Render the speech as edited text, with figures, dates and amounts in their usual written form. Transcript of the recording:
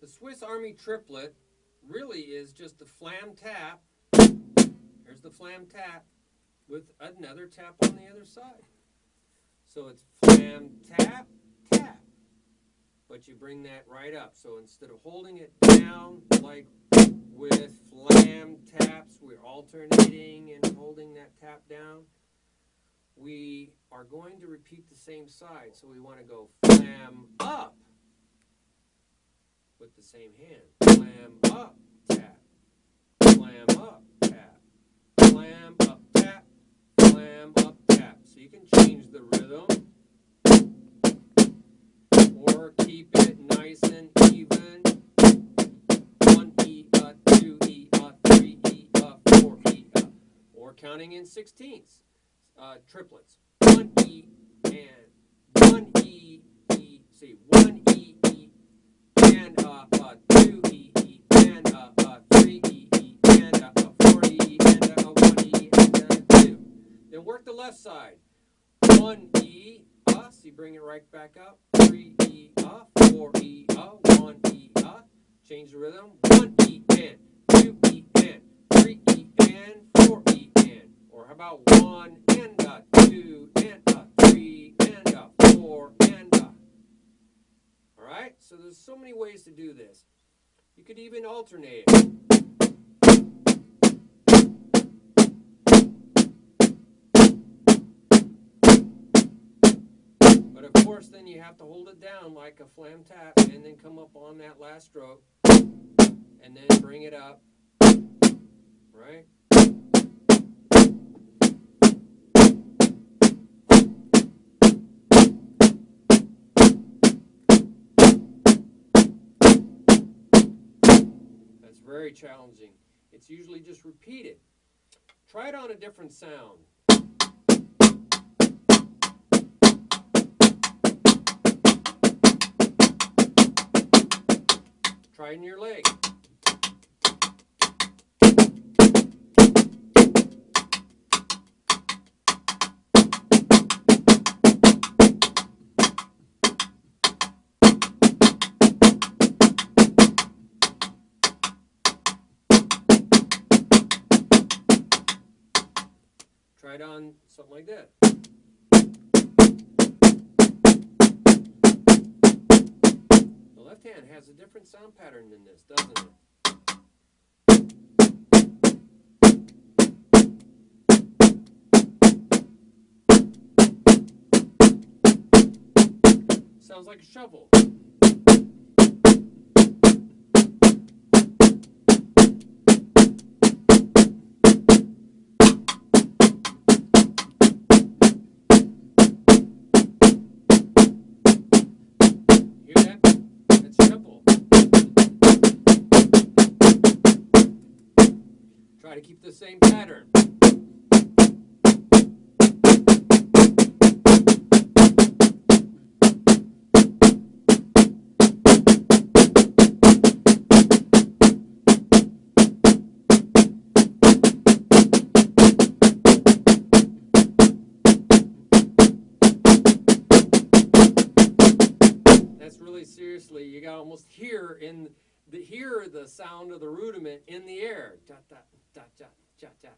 The Swiss Army triplet really is just a flam tap. Here's the flam tap with another tap on the other side. So it's flam tap, tap. But you bring that right up. So instead of holding it down like with flam taps, we're alternating and holding that tap down. We are going to repeat the same side. So we want to go flam up with the same hand. Flam up, tap. Flam up, tap. Flam up, tap. Flam up, tap. So you can change the rhythm or keep it nice and even. 1 E, 2 E, 3 E, 4 E, or counting in sixteenths. Triplets. 1 E and 1 E, E. See, 1 E, E, and 2 E, E, and 3 E, E, and 4 E, and 1 E, and 2. Then work the left side. 1 E, see, bring it right back up. 3 E, 4 E, 1 E, change the rhythm. 1 E, and 2 E, and 3 E, and 4 E, and. Or how about 1 and 2 and 3 and 4 and. All right, so there's so many ways to do this. You could even alternate it. But of course, then you have to hold it down like a flam tap and then come up on that last stroke and then bring it up, right? That's very challenging. It's usually just repeated. Try it on a different sound. Try in your leg. Try it on something like that. The left hand has a different sound pattern than this, doesn't it? Sounds like a shovel. Try to keep the same pattern. That's really seriously, you got to almost hear the sound of the rudiment in the air. Da, da, da, da, da, da.